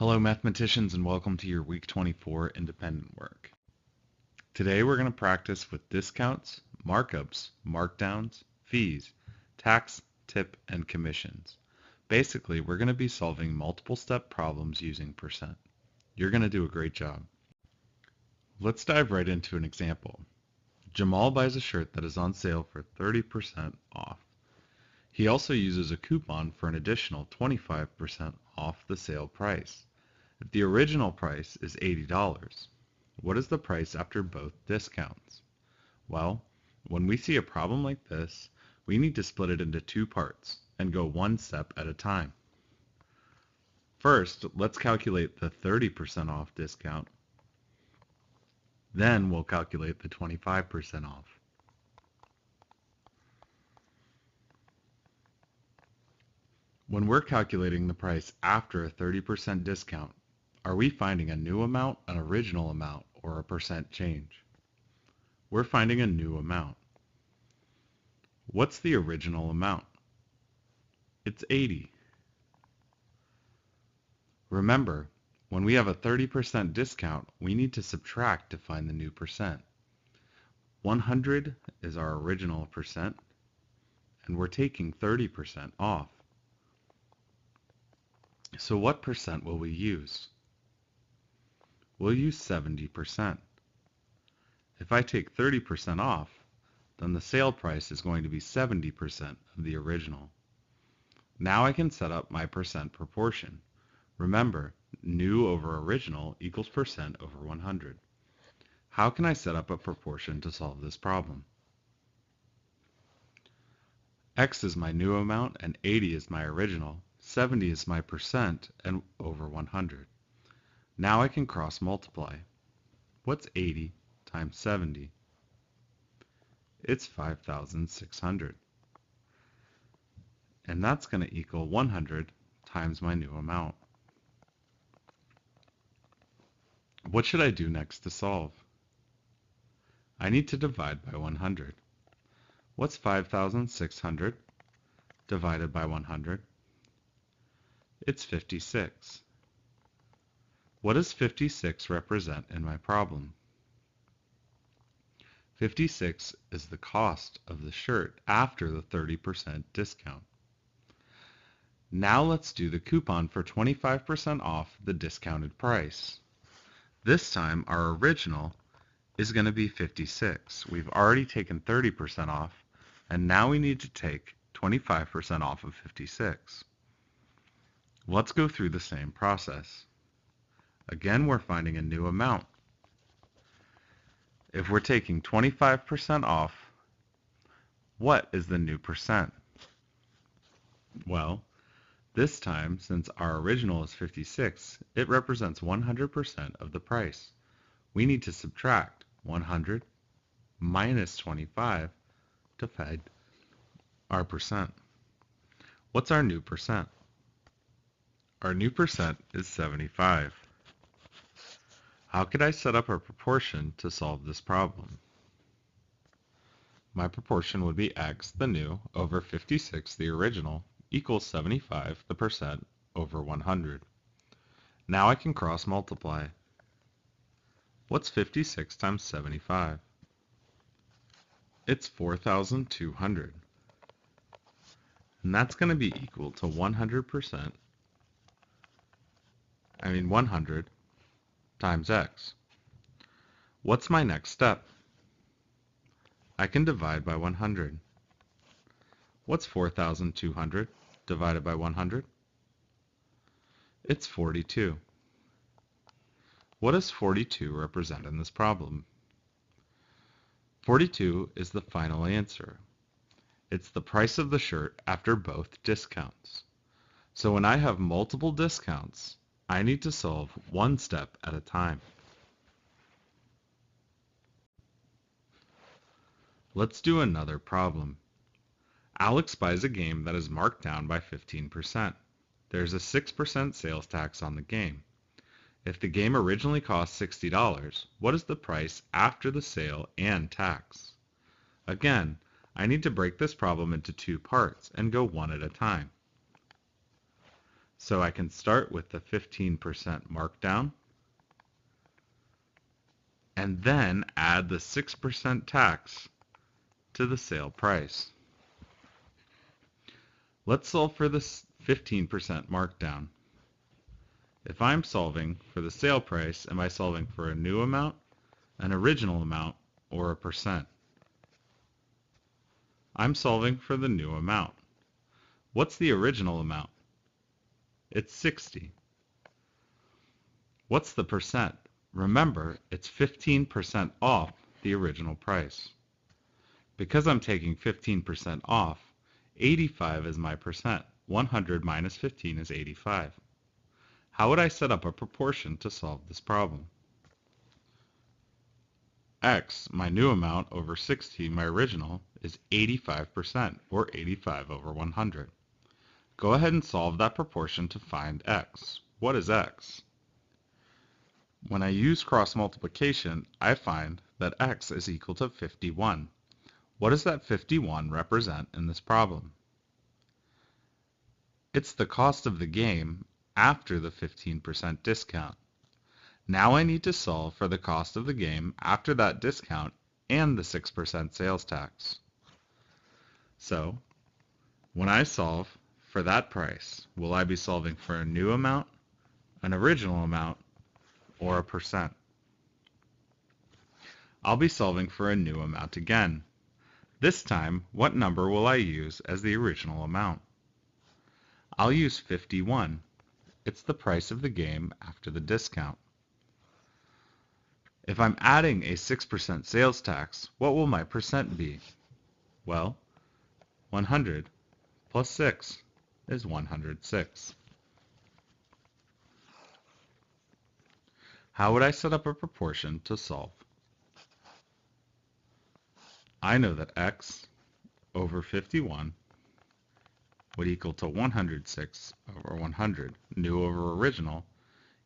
Hello mathematicians and welcome to your week 24 independent work. Today we're going to practice with discounts, markups, markdowns, fees, tax, tip, and commissions. Basically, we're going to be solving multiple step problems using percent. You're going to do a great job. Let's dive right into an example. Jamal buys a shirt that is on sale for 30% off. He also uses a coupon for an additional 25% off the sale price. If the original price is $80, what is the price after both discounts? Well, when we see a problem like this, we need to split it into two parts and go one step at a time. First, let's calculate the 30% off discount. Then we'll calculate the 25% off. When we're calculating the price after a 30% discount, are we finding a new amount, an original amount, or a percent change? We're finding a new amount. What's the original amount? It's 80. Remember, when we have a 30% discount, we need to subtract to find the new percent. 100 is our original percent, and we're taking 30% off. So what percent will we use? We'll use 70%. If I take 30% off, then the sale price is going to be 70% of the original. Now I can set up my percent proportion. Remember, new over original equals percent over 100. How can I set up a proportion to solve this problem? X is my new amount and 80 is my original. 70 is my percent and over 100. Now I can cross multiply. What's 80 times 70? It's 5,600. And that's going to equal 100 times my new amount. What should I do next to solve? I need to divide by 100. What's 5,600 divided by 100? It's 56. What does 56 represent in my problem? 56 is the cost of the shirt after the 30% discount. Now let's do the coupon for 25% off the discounted price. This time our original is going to be 56. We've already taken 30% off, and now we need to take 25% off of 56. Let's go through the same process. Again, we're finding a new amount. If we're taking 25% off, what is the new percent? Well, this time, since our original is 56, it represents 100% of the price. We need to subtract 100 minus 25 to find our percent. What's our new percent? Our new percent is 75. How could I set up a proportion to solve this problem? My proportion would be x, the new, over 56, the original, equals 75, the percent, over 100. Now I can cross multiply. What's 56 times 75? It's 4,200. And that's going to be equal to 100 times x. What's my next step? I can divide by 100. What's 4,200 divided by 100? It's 42. What does 42 represent in this problem? 42 is the final answer. It's the price of the shirt after both discounts. So when I have multiple discounts, I need to solve one step at a time. Let's do another problem. Alex buys a game that is marked down by 15%. There's a 6% sales tax on the game. If the game originally cost $60, what is the price after the sale and tax? Again, I need to break this problem into two parts and go one at a time. So I can start with the 15% markdown and then add the 6% tax to the sale price. Let's solve for the 15% markdown. If I'm solving for the sale price, am I solving for a new amount, an original amount, or a percent? I'm solving for the new amount. What's the original amount? It's 60. What's the percent? Remember, it's 15% off the original price. Because I'm taking 15% off, 85 is my percent. 100 minus 15 is 85. How would I set up a proportion to solve this problem? X, my new amount, over 60, my original, is 85%, or 85 over 100. Go ahead and solve that proportion to find X. What is X? When I use cross multiplication, I find that X is equal to 51. What does that 51 represent in this problem? It's the cost of the game after the 15% discount. Now I need to solve for the cost of the game after that discount and the 6% sales tax. So, when I solve for that price, will I be solving for a new amount, an original amount, or a percent? I'll be solving for a new amount again. This time, what number will I use as the original amount? I'll use 51. It's the price of the game after the discount. If I'm adding a 6% sales tax, what will my percent be? Well, 100 plus 6 is 106. How would I set up a proportion to solve? I know that X over 51 would equal to 106 over 100, new over original,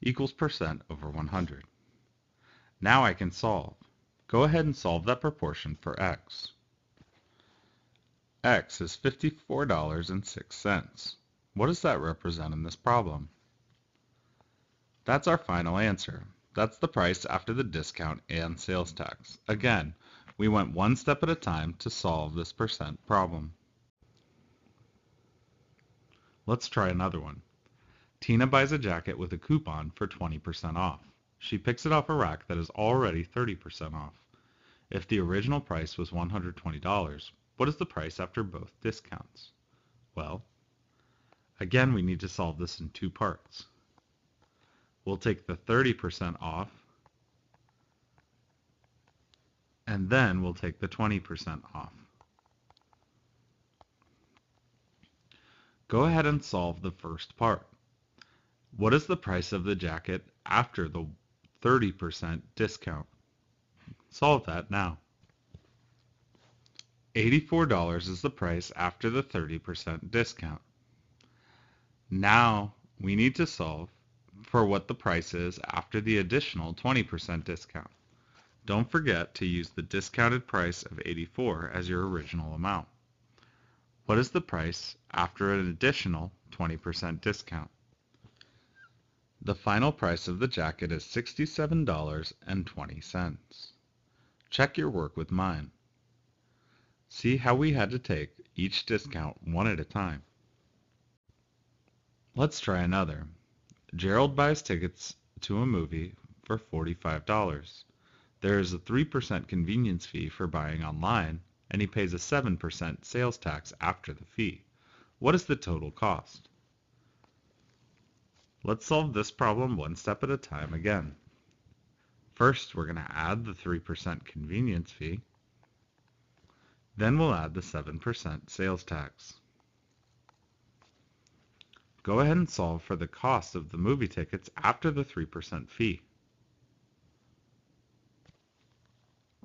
equals percent over 100. Now I can solve. Go ahead and solve that proportion for X. X is $54.06. What does that represent in this problem? That's our final answer. That's the price after the discount and sales tax. Again, we went one step at a time to solve this percent problem. Let's try another one. Tina buys a jacket with a coupon for 20% off. She picks it off a rack that is already 30% off. If the original price was $120, what is the price after both discounts? Well, again we need to solve this in two parts. We'll take the 30% off, and then we'll take the 20% off. Go ahead and solve the first part. What is the price of the jacket after the 30% discount? Solve that now. $84 is the price after the 30% discount. Now we need to solve for what the price is after the additional 20% discount. Don't forget to use the discounted price of 84 as your original amount. What is the price after an additional 20% discount? The final price of the jacket is $67.20. Check your work with mine. See how we had to take each discount one at a time. Let's try another. Gerald buys tickets to a movie for $45. There is a 3% convenience fee for buying online, and he pays a 7% sales tax after the fee. What is the total cost? Let's solve this problem one step at a time again. First, we're going to add the 3% convenience fee. Then we'll add the 7% sales tax. Go ahead and solve for the cost of the movie tickets after the 3% fee.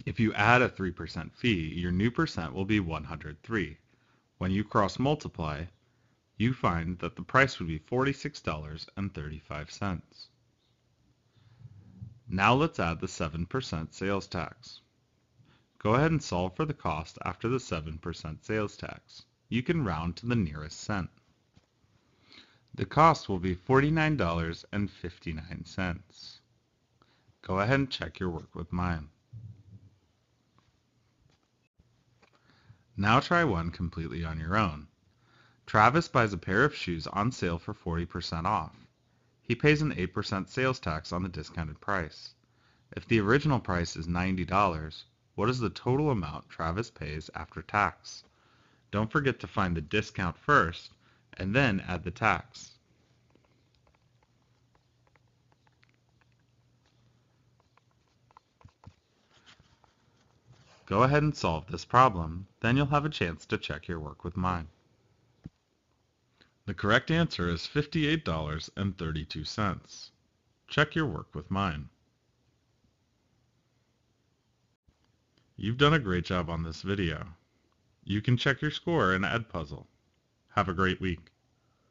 If you add a 3% fee, your new percent will be 103. When you cross multiply, you find that the price would be $46.35. Now let's add the 7% sales tax. Go ahead and solve for the cost after the 7% sales tax. You can round to the nearest cent. The cost will be $49.59. Go ahead and check your work with mine. Now try one completely on your own. Travis buys a pair of shoes on sale for 40% off. He pays an 8% sales tax on the discounted price. If the original price is $90, what is the total amount Travis pays after tax? Don't forget to find the discount first and then add the tax. Go ahead and solve this problem, then you'll have a chance to check your work with mine. The correct answer is $58.32. Check your work with mine. You've done a great job on this video. You can check your score in Edpuzzle. Have a great week.